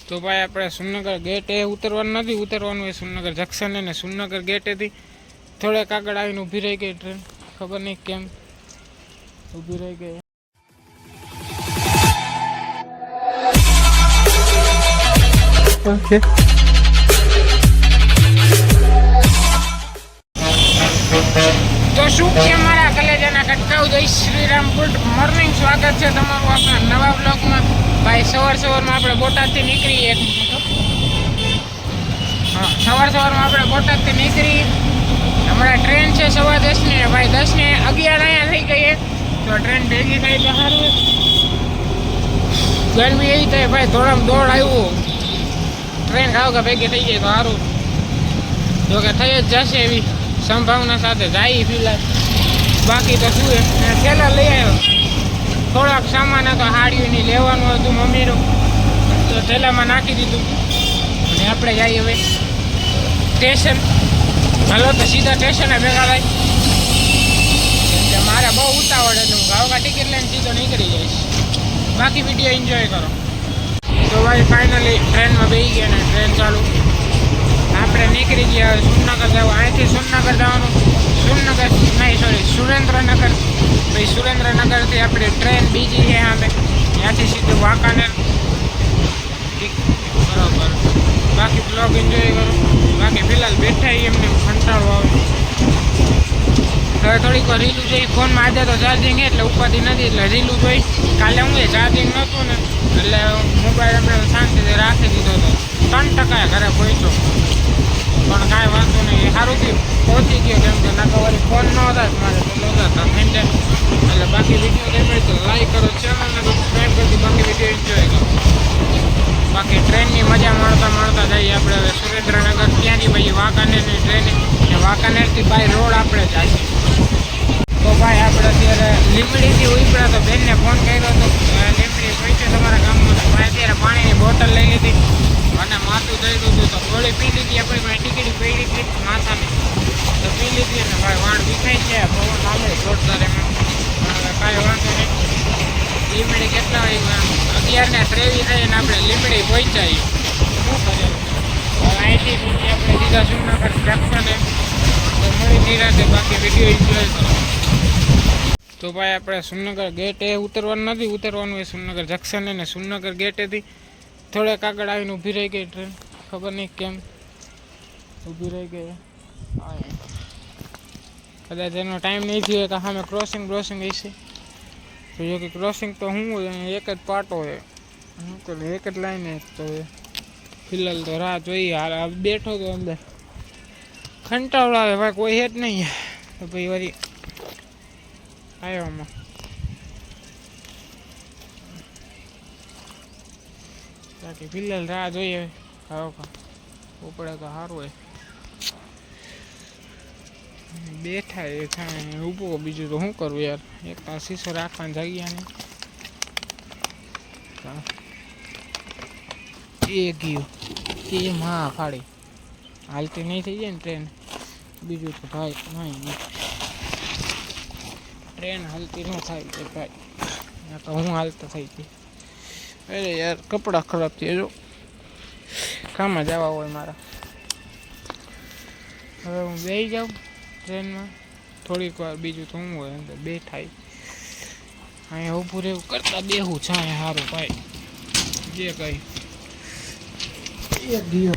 તો ભાઈ આપણે સુરનગર ગેટે ઉતરવાનું નથી, ઉતરવાનું એ સુરનગર જંક્શન ને સુરનગર ગેટેથી થોડેક આગળ આવીને ઊભી રહી ગઈ ટ્રેન, ખબર નહીં કેમ ઊભી રહી ગઈ. ઓકે તો શું કે મારા કલેજાના કટકાવ, જય શ્રી રામ, ગુડ મોર્નિંગ, સ્વાગત છે તમારું આપણા નવા બ્લોગમાં. ભાઈ સવારમાં આપણે બોટાદથી નીકળી, એક મિનિટ, હા સવારમાં આપણે બોટાદથી નીકળી. હમણાં ટ્રેન છે 10:15 ભાઈ, 10:11 અહીંયા થઈ ગઈ તો ટ્રેન ભેગી થાય તો સારું. ગરમી એવી થાય ભાઈ, થોડામાં દોડ આવ્યું, ટ્રેન ખાવ કે ભેગી થઈ જાય તો સારું. જોકે થઈ જ જશે એવી સંભાવના સાથે જાય ફિલહાલ. બાકી તો શું થેલા લઈ આવ્યો, થોડાક સામાન હતો હાડીઓની લેવાનું હતું મમ્મીનું, તો થેલામાં નાખી દીધું અને આપણે જઈએ હવે સ્ટેશન. હાલો તો સીધા સ્ટેશને ભેગા થાય, મારે બહુ ઉતાવળ એટલે હું ગાવકા ટિકિટ લઈને સીધો નીકળી જઈશ. બાકી વિડીયો એન્જોય કરો. તો ભાઈ ફાઇનલી ટ્રેનમાં બેસી ગયા ને ટ્રેન ચાલુ, આપણે નીકળી ગયા સુરનગર જવા. અહીંથી સુરનગર જવાનું, સુરેન્દ્રનગર. ભાઈ સુરેન્દ્રનગરથી આપણી ટ્રેન બીજી છે સામે, ત્યાંથી સીધું વાંકાનેર. બરાબર, બાકી બ્લોગ એન્જોય કરો. બાકી ફિલહાલ બેઠા એમને કંટાળો આવે. હવે થોડીક વાર રીલું જોઈ ફોનમાં. આજે તો ચાર્જિંગ એટલે ઉપાધિ નથી, એટલે રીલું જોઈ. કાલે હું ચાર્જિંગ નહોતું ને એટલે મોબાઈલ આપણે શાંતિથી રાખી દીધો હતો. 3% ઘરે પહોંચ્યો, પણ કાંઈ વાંધો નહીં, સારું થયું પહોંચી ગયો. કેમ કે ના તો વળી ફોન ન હતા મારે તો નહોતા એટલે. બાકી વિડીયો ગમે તો લાઈક કરો, ચેનલને સબસ્ક્રાઈબ કરી, બાકી વિડીયો એન્જોય કરો. બાકી ટ્રેનની મજા માણતા જઈએ આપણે હવે સુરેન્દ્રનગર. ત્યાંની ભાઈ વાંકાનેરની ટ્રેન, ને વાંકાનેરથી બાય રોડ આપણે જાય. તો ભાઈ આપણે અત્યારે લીમડીથી ઉપડ્યા તો બેનને ફોન કર્યો હતો, લીમડી પહોંચ્યો તમારા ગામમાં. ભાઈ અત્યારે પાણીની બોટલ લઈ લીધી અને માથું દઈ દીધું તો ગોળી પી લીધી. આપણી ભાઈ ટીકડી પડી હતી માથાની તો પી લીધી અને ભાઈ વાળ વિખાય છે, પવન આવે જોરદાર એમાં. હવે કાંઈ વાંધો નહીં. લીમડી કેટલા વાગ્યા? 11:23 થઈને આપણે લીમડી પહોંચાઈ. શું કરીએ અહીંથી આપણે સીધા સુરનગર જંક્શને તો મળી નિરાતે. બાકી વિડીયો એન્જોય કરો. તો ભાઈ આપણે સુરનગર ગેટે ઉતરવાનું નથી, ઉતરવાનું એ સુરનગર જંક્શન ને સુરનગર ગેટેથી થોડેક આગળ આવીને ઊભી રહી ગઈ ટ્રેન, ખબર નહીં કેમ ઊભી રહી ગઈ. કદાચ એનો ટાઈમ નહીં થયો કે સામે ક્રોસિંગ હશે. તો જો કે ક્રોસિંગ તો હું એક જ પાટો હોય, શું કરું એક જ લાઈને. તો ફિલહાલ તો રાહ જોઈએ. હાલ બેઠો તો અંદર કંટાળો આવે ભાઈ, કોઈ હે જ નહીં. તો ભાઈ વળી આવ્યો આમાં. બાકી ફિલહાલ રાહ જોઈએ. ઉપડે તો સારું હોય. બેઠા એ થાય ઊભો, બીજું તો શું કરવું યાર. એક તો શીશો રાખવાની જગ્યા નહીં. એ ગયું એ માં ફાડી હાલતી નહીં થઈ જાય ને ટ્રેન. બીજું તો ભાઈ નહીં, ટ્રેન હાલતી ન થાય કે ભાઈ, તો હું હાલતો થઈ ગઈ. અરે યાર કપડાં ખરાબ થયા, જો કામમાં જવા હોય મારા. હવે હું બેસી જાઉં ટ્રેનમાં થોડીક વાર, બીજું તો શું હોય અંદર બેઠાય. અહીંયા ઊભું રહેવું કરતાં બેહું છે અહીંયા સારું ભાઈ. જે કંઈ એક ગયો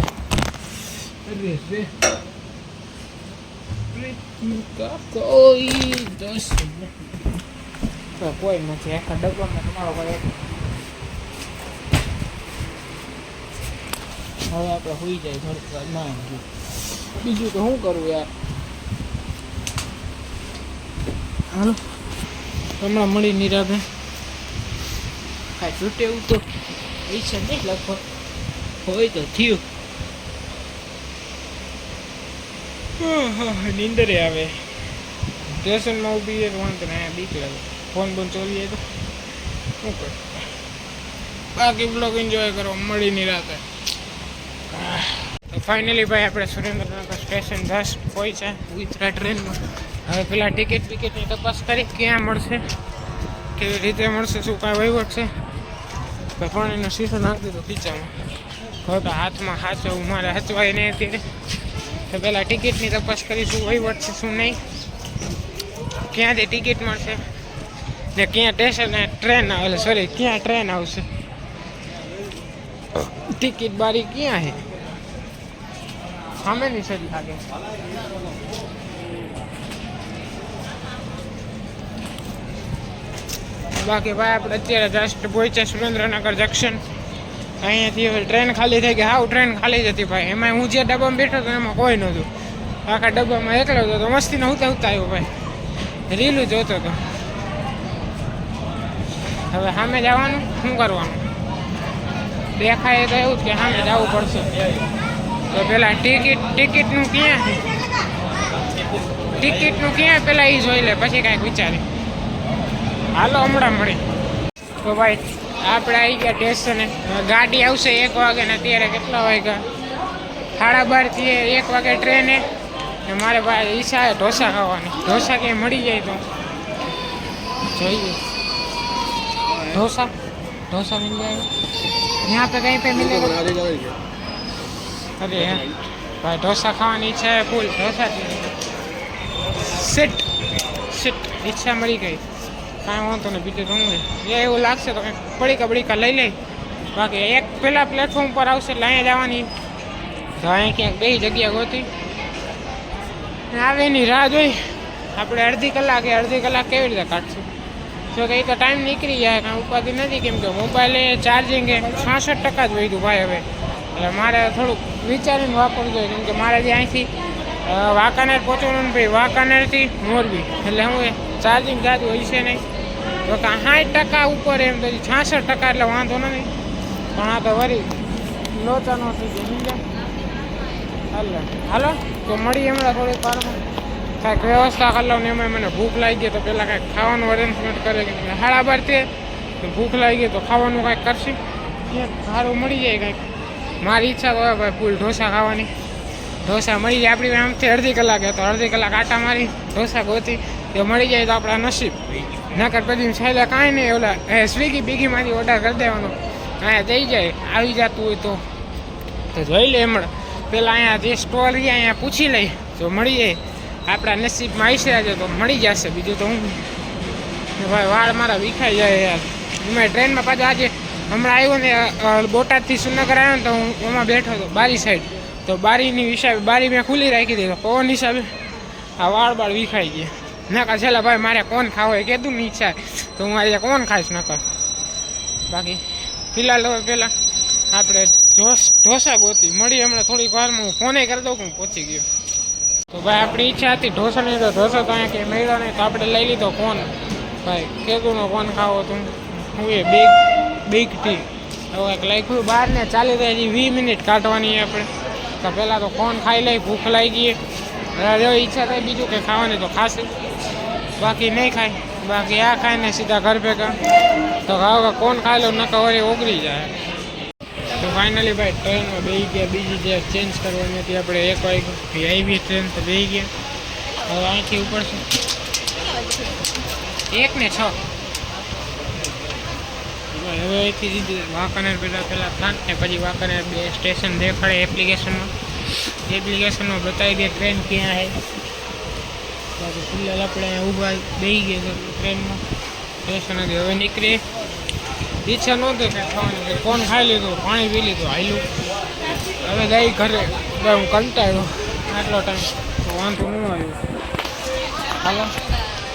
કોઈ નથી આખા ડબ્બામાં તમારો ભાઈ. હવે આપણે હોઈ જાય થોડીક વાર. ના બીજું તો શું કરવું યાર. હાલો હમણાં મળી નિરાબે. કાંઈ છૂટે એવું તો ઈચ્છા નહીં, લગભગ હોય તો થયું. નીંદરે આવે સ્ટેશનમાં ઊભી છે વાંધો ને, બીક લાગે. ફોન ચોરી જાય તો શું કર. બાકી બ્લોગ એન્જોય કરો, મળી નિરાતે. તો ફાઇનલી ભાઈ આપણે સુરેન્દ્રનગર સ્ટેશન 10 પહોંચ્યા ઉતરા ટ્રેનમાં. હવે પેલા ટિકિટની તપાસ કરી ક્યાં મળશે, કેવી રીતે મળશે, શું કાંઈ વહીવટ છે પાણીનો શીશો નાખી દીધો ખીચામાં. ખોટા હાથમાં હાચવું મારે હચવાય નહીં અત્યારે. તો પહેલાં ટિકિટની તપાસ કરીશું, વહીવટ છે શું નહીં, ક્યાંથી ટિકિટ મળશે ને ક્યાં સ્ટેશન ટ્રેન આવે, સોરી ક્યાં ટ્રેન આવશે, ટિકિટ બારી ક્યાં છે, સામેની સાઈડ લાગે. બાકી ભાઈ આપણે અત્યારે જસ્ટ પહોંચ્યા સુરેન્દ્રનગર જંકશન. અહીંયાથી હવે ટ્રેન ખાલી થઈ ગઈ, હાવ ટ્રેન ખાલી જ હતી ભાઈ. એમાં હું જે ડબ્બામાં બેઠો હતો એમાં કોઈ નહોતું, આખા ડબ્બામાં એકલો હતો. તો મસ્તીને ઉતા આવ્યો ભાઈ, રીલું જોતો હતો. હવે સામે જવાનું, શું કરવાનું, દેખાય તો એવું જ કે સામે જવું પડશે. તો પેલા ટિકિટનું ક્યાં પેલા એ જોઈ લે, પછી કાંઈક વિચારી. હાલો હમણાં મળી. તો ભાઈ આપણે આવી ગયા સ્ટેશને. ગાડી આવશે 1 વાગે ને અત્યારે કેટલા વાગ્યા, 12:30 1 વાગે ટ્રેને. ને મારે ભાઈ ઈચ્છા છે ઢોસા ખાવાની. ઢોસા ક્યાંય મળી જાય તો જોઈએ. ઢોસા મિલ જાય यहाँ पे कहीं पे मिलेगा? अरे भाई ढोसा खाવાની ઈચ્છા है फूल. ढोसा सिट ઈચ્છા મળી ગઈ. કાંઈ વાંધો ને બીજું તો હું એવું લાગશે તો કંઈક બળીકા લઈ લઈ. બાકી એક પેલા પ્લેટફોર્મ પર આવશે એટલે અહીંયા જવાની. તો અહીંયા ક્યાંક 2 જગ્યા ગોતી આવે એની રાહ જોઈ. આપણે અડધી કલાક કેવી રીતે કાઢશું? જો કે તો ટાઈમ નીકળી જાય, કાંઈ ઉપાધિ નથી. કેમ કે મોબાઈલે ચાર્જિંગ 66% જ વધ્યું ભાઈ હવે. એટલે મારે થોડુંક વિચારીને વાપરવું જોઈએ. કેમ કે મારે જે અહીંથી વાંકાનેર પહોંચવાનું ભાઈ, વાંકાનેરથી મોરબી, એટલે હું ચાર્જિંગ જાતું હોય છે નહીં. તો કે 60% ઉપર એમ તો 66% એટલે વાંધો નથી. પણ આ તો વરી લોચા ન થઈ જાય. હાલો તો મળી હમણાં થોડીક વારમાં. કાંઈક વ્યવસ્થા કરી લઉં ને એમાં મને ભૂખ લાગી ગઈ તો પહેલાં કાંઈક ખાવાનું અરેન્જમેન્ટ કરે. 12:30 તો ભૂખ લાગી ગઈ તો ખાવાનું કાંઈક કરશે, સારું મળી જાય કાંઈક. મારી ઈચ્છા તો હોય ભાઈ ફૂલ ઢોસા ખાવાની. ઢોસા મળી જાય આપણી આમથી અડધી કલાકે, તો અડધી કલાક આટા મારી ઢોસા ગોતી તો મળી જાય તો આપણા નસીબ. નકર પછી છેલ્લે કાંઈ નહીં, ઓલા સ્વિગીમાંથી ઓર્ડર કરી દેવાનો, અહીંયા જઈ જાય. આવી જતું હોય તો જોઈ લે હમણાં. પહેલાં અહીંયા જે સ્ટોલ રહ્યા અહીંયા પૂછી લઈ, જો મળી જાય આપણા નસીબમાં આવી છે તો મળી જશે. બીજું તો હું ભાઈ વાળ મારા વિખાઈ જાય યાર. મેં ટ્રેનમાં પાછું આજે હમણાં આવ્યો ને બોટાદથી સુરનગર આવ્યો ને તો હું એમાં બેઠો હતો બારી સાઈડ. તો બારીની હિસાબે બારી મેં ખુલ્લી રાખી દીધી, પવન હિસાબે આ વાળ વિખાઈ ગયા. નકર છેલ્લા ભાઈ મારે કોણ ખાવો એ કીધું ને ઈચ્છા તો હું આજે કોણ ખાઈશ નકર. બાકી ફિલહાલ હવે પહેલાં આપણે ઢોસા ગોતી મળી હમણાં થોડીક વારમાં. હું ફોને કરી દઉં કે હું પહોંચી ગયો. તો ભાઈ આપણી ઈચ્છા હતી ઢોસાની, તો ઢોસો તો અહીંયા કંઈ મળ્યો નહીં. તો આપણે લઈ લીધો કોન. ભાઈ કેદુનો કોન ખાવો તો હું એ બિગ ટી. હવે એક લખ્યું બહાર ને ચાલી રહી 20 મિનિટ કાઢવાની આપણે. તો પહેલાં તો કોન ખાઈ લઈ, ભૂખ લાગી ગઈ. જો ઈચ્છા થાય બીજું કંઈ ખાવાની તો ખાશે, બાકી નહીં ખાય. બાકી આ ખાઈને સીધા ઘર ભેગા. તો ખાવ કોન ખાઈ લો નકર વળી ઓગળી જાય. તો ફાઇનલી ભાઈ ટ્રેનમાં બેસી ગયા. બીજી જે ચેન્જ કરવાની હતી આપણે 1 વાગે આવી ટ્રેન તો બેસી ગયા. હવે અહીંથી ઉપર છે 1 ને 6. હવે અહીંથી સીધી વાંકાનેર પહેલાં થાન ને પછી વાંકાનેર 2 સ્ટેશન દેખાડે એપ્લિકેશનમાં બતાવી દે ટ્રેન ક્યાં છે. બાકી ફિલહાલ આપણે અહીંયા ઊભા બેસી ગયા ટ્રેનમાં સ્ટેશનેથી. હવે નીકળીએ. ઈચ્છા નહોતી કંઈ ખાવાની, કોણ ખાઈ લીધું, પાણી પી લીધું, હાલ્યું. હવે જઈ ઘરે. હું કંટાળ્યો આટલો ટાઈમ તો વાંધો ન આવ્યું. હાલો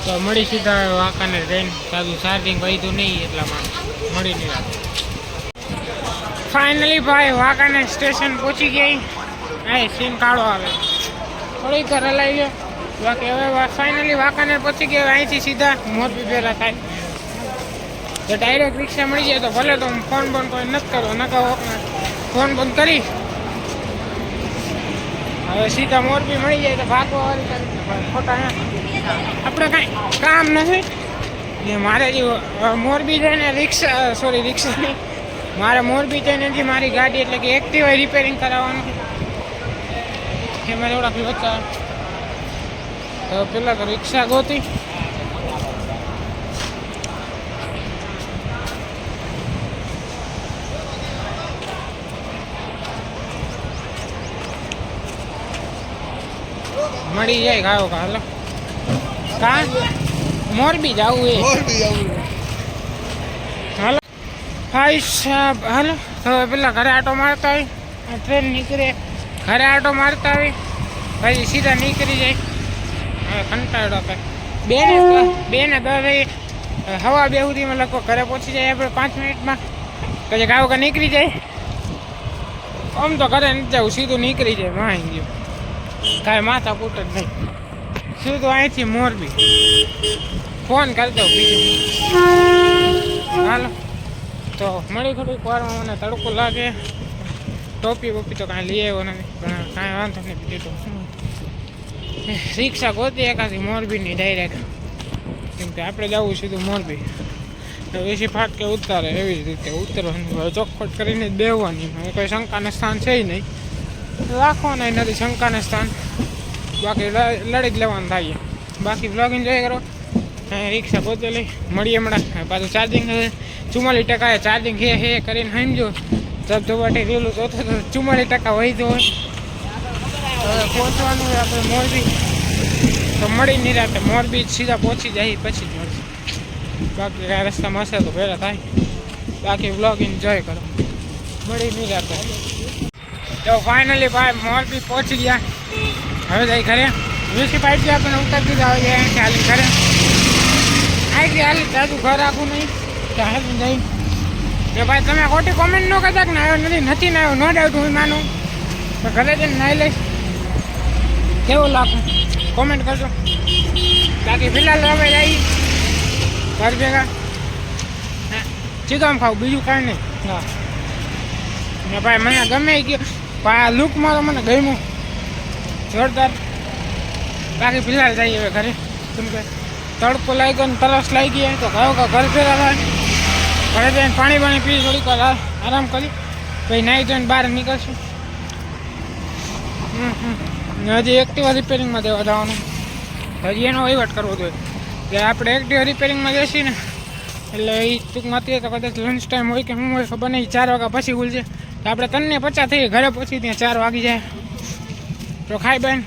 તો મળી સીધા વાંકાને ટ્રેન. સાદું ચાર્જિંગ વધ્યું નહીં એટલામાં મળી નહીં. ફાઇનલી ભાઈ વાંકાને સ્ટેશન પહોંચી ગઈ. એ સીમ કાઢો આવે થોડીક ઘર હલાવી લો. બાકી હવે ફાઇનલી વાંકાનેર પહોંચી ગયા. અહીંથી સીધા મોરબી ભેરા થાય તો ડાયરેક્ટ રિક્ષા મળી જાય. તો ભલે તો હું ફોન બંધ કોઈ નથી કરવો, નકર ફોન બંધ કરી હવે સીધા મોરબી મળી જાય તો ભાગવા વાળી કરી ખોટા. આપણે કાંઈ કામ નથી ને મારે જે મોરબી જઈને રિક્ષા નહીં, મારે મોરબી જઈને હજી મારી ગાડી એટલે કે એક્ટિવા રિપેરિંગ કરાવવાનું એમાં થોડાક લોચા. તો પહેલાં તો રિક્ષા ગોતી. મળી જાય ખાઓ કા હાલો કા મોરબી જવું એ હાલો ભાઈ સાહેબ હાલો હવે પેલા ઘરે આટો મારતા હોય ટ્રેન નીકળે ઘરે આટો મારતા હોય પછી સીધા નીકળી જાય હવે કંટાળો કરે બે ને 10 હવા 2 સુધીમાં લગભગ ઘરે પહોંચી જાય આપણે 5 મિનિટમાં પછી ગાવ કે નીકળી જાય આમ તો ઘરે નથી જવું સીધું નીકળી જાય માહી ગયું કાંઈ માથા કૂટ જ નહીં સીધું અહીંથી મોરબી ફોન કરી દઉં બીજું હાલો તો મળી થોડીક વારમાં મને તડકો લાગે ટોપી બોપી તો કાંઈ લઈ આવ્યો નથી પણ કાંઈ વાંધો નહીં બીજું તો રિક્ષા ગોતી એકાથી મોરબીની ડાયરેક્ટ કેમ કે આપણે જવું સીધું મોરબી વેસી ફાટકે ઉતારે એવી જ રીતે ઉતરવાનું ચોખવટ કરીને જ બેહવાની કોઈ શંકાના સ્થાન છે નહીં રાખવાના નથી શંકાના સ્થાન બાકી લડી જ લેવાનું થાય બાકી બ્લોગિંગ જોઈ કરો રિક્ષા પોતે લઈ મળીએ હમણાં પાછું ચાર્જિંગ 44% ચાર્જિંગ હે કરીને સમજો ધબધબાટી રેલું તો 44% વહી તો હોય હવે પહોંચવાનું હોય આપણે મોરબી તો મળી નહીં રાતે મોરબી સીધા પહોંચી જાય પછી જ મળશે બાકી કાંઈ રસ્તામાં હશે તો પહેલાં થાય બાકી વ્લોગ એન્જોય કરો મળી નહીં રાતે તો ફાઇનલી ભાઈ મોરબી પહોંચી ગયા હવે જાય ઘરે વીસી પાઇપ આપણને ઉતારી દીધા હવે અહીંથી હાલી ઘરે અહીંથી હાલી તાજું ઘર આખું નહીં ત્યાં હાલી જઈ કે ભાઈ તમે ખોટી કોમેન્ટ ન કરતા કે આવ્યો નથી ને આવ્યો નો ડાઉટ હું માનું તો ઘરે જઈને નાહી લઈશ કેવું લાગું કોમેન્ટ કરજો બાકી ફિલહાલ હવે જઈ ઘર ભેગા ચિકન ખાવું બીજું કાંઈ નહીં હા ને ભાઈ મને ગમે ગયું ભાઈ આ લુક મારો મને ગમ્યું જોરદાર બાકી ફિલહાલ જઈએ હવે ઘરે કેમ કે તડકો લાગી ગયો ને તરસ લાગી ગઈ તો કહો કે ઘર ભેગા થાય ઘરે જઈને પાણી પી થોડીક વાર આરામ કરી પછી નાહી ધોઈને બહાર નીકળશું હજી એક્ટિવા રિપેરિંગમાં દેવા જવાનું હજી એનો વહીવટ કરવો જોઈએ કે આપણે એક્ટિવા રિપેરિંગમાં જઈશું ને એટલે એ ટૂંકમાં અત્યારે તો કદાચ લંચ ટાઈમ હોય કે શું હોય ખબર નહીં 4 વાગ્યા પછી ખુલશે તો આપણે 3:50 થઈ ઘરે પહોંચી ત્યાં 4 વાગી જાય તો ખાઈ બેન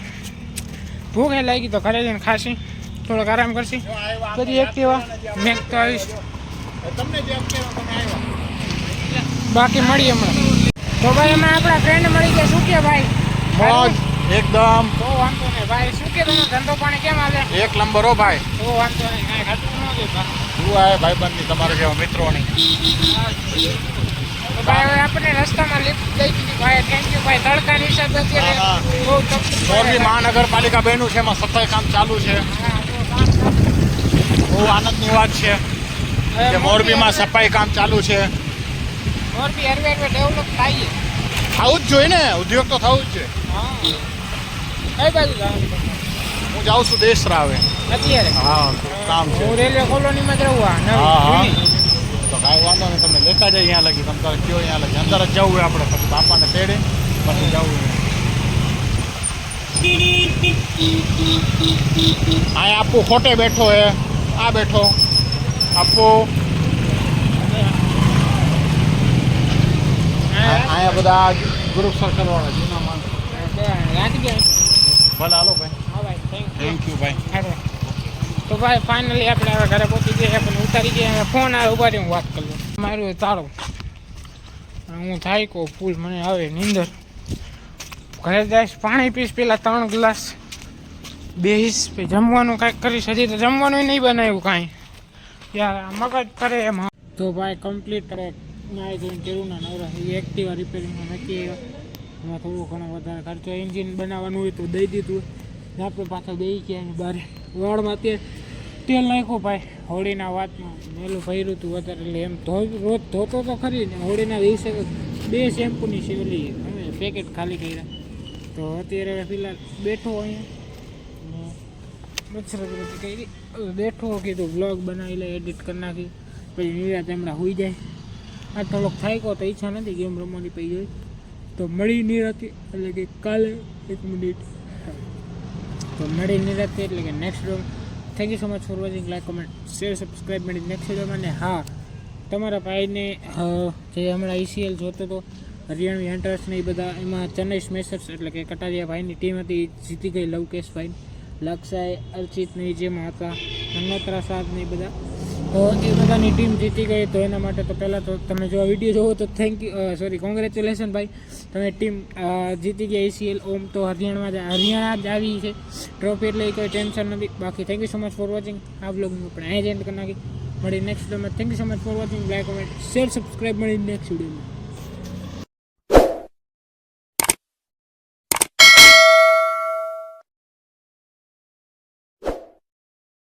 ભૂખ લાગી તો ઘરે જઈને ખાશી થોડોક આરામ કરશી બધી એક્ટિવા મેં તો આવીશ બાકી મળીએ હમણાં તો ભાઈ એમાં આપણા ફ્રેન્ડ મળી ગયા શું કે ભાઈ મોજ એકદમ તો વાંધો નહીં ભાઈ શું કે તમે ધંધો પાણી કેમ હાલે એક નંબર હો ભાઈ તો વાંધો નહીં કાંઈ ઘટતું ન જોઈએ શું આવે ભાઈબંધની તમારે કેવા મિત્રોની તો ભાઈ હવે આપણે રસ્તામાં લિફ્ટ દઈ દીધી ભાઈ થેન્ક યુ ભાઈ તડકાની હિસાબે અત્યારે બહુ તકલીફ મોરબી મહાનગરપાલિકા બન્યું છે એમાં સફાઈ કામ ચાલુ છે બહુ આનંદની વાત છે કે મોરબીમાં સફાઈ કામ ચાલુ છે મોરબી હરવે ડેવલપ થાય થવું જ જોઈએ ને ઉદ્યોગ તો થવું જ છે હા કઈ બાજુ જવાનું હું જાઉં છું દેશરાવે અત્યારે હા કામ છે હું રેલવે કોલોનીમાં જ રહું હા હા તો કાંઈ વાંધો નહીં તમને લેતા જાય અહીંયા લગી તમે તારે કયો અહીંયા લગી અંદર જ જવું હોય આપણે પછી બાપાને તેડે પછી જવું અહીંયા આપવું ખોટે બેઠો હે આ બેઠો આપવું અહીંયા બધા ગ્રુપ સર્કલ વાળા જૂના માણસ ભલે હાલો ભાઈ હા ભાઈ થેન્ક યુ ભાઈ તો ભાઈ ફાઇનલી આપણે હવે ઘરે પહોંચી ગયા પણ ઉતારી ગયા ફોન આવે ઉભા હું વાત કરી લઉં મારું તારો હું થાય કહું ફૂલ મને આવે નીંદર ઘરે જઈશ પાણી પીશ પેલા 3 ગ્લાસ બેહીશ પછી જમવાનું કાંઈક કરીશ હજી તો જમવાનું નહીં બનાવ્યું કાંઈ યાર મગજ કરે એમ તો ભાઈ કમ્પ્લીટ કરે નાઈ ધોઈને કર્યું ના નવરા એ એક્ટિવા રિપેરિંગમાં નક્કી એમાં થોડો ઘણો વધારે ખર્ચો એન્જિન બનાવવાનું હોય તો દઈ દીધું આપણે પાછા દઈ ગયા બહાર વાળમાં અત્યારે તેલ નાખ્યું ભાઈ હોળીના વાતમાં મેલું ભર્યું હતું વધારે એટલે એમ રોજ ધોતો તો ખરી ને હોળીના દિવસે 2 શેમ્પૂની સેવલી અમે પેકેટ ખાલી કર્યા તો અત્યારે ફિલહાલ બેઠો અહીંયા મચ્છરગતિ કરી બેઠો કીધું બ્લોગ બનાવી લે એડિટ કરી નાખી પછી નિરાત હમણાં હોઈ જાય આ થોડોક થાક્યો તો ઈચ્છા નથી ગેમ રમવાની પડી જાય તો મળી નિરાતી એટલે કે કાલે 1 મિનિટ તો મળી નિરાતી એટલે કે next dome thank you so much for watching like comment share subscribe મળી નેક્સ્ટ વિડીયોમાં ને હા તમારા ભાઈને જે હમણાં ECL જોતો હતો હરિયાણવી હન્ટર્સ ને એ બધા, એમાં ચેન્નઈ સ્મેશર્સ એટલે કે કટારિયા ભાઈની ટીમ હતી એ જીતી ગઈ. લવકેશભાઈ, લક્ષાય, અર્ચિત ને એ જેમાં હતા, નન્નોત્રા સાદ ને એ બધા, તો એ બધાની ટીમ જીતી ગઈ. તો એના માટે તો પહેલાં તો તમે જો આ વિડીયો જોવો તો થેન્ક યુ, કોંગ્રેચ્યુલેશન ભાઈ, તમે ટીમ જીતી ગયા ACL. ઓમ તો હરિયાણા જ આવી છે ટ્રોફી, એટલે કોઈ ટેન્શન નથી. બાકી thank you so much for watching. આ બ્લોગનું આપણે અહીંયા જ એન્ડ કરી નાખી. મળી નેક્સ્ટ વિડીયોમાં. Thank you so much for watching. Like, comment, share, subscribe. મળી નેક્સ્ટ વિડીયોમાં.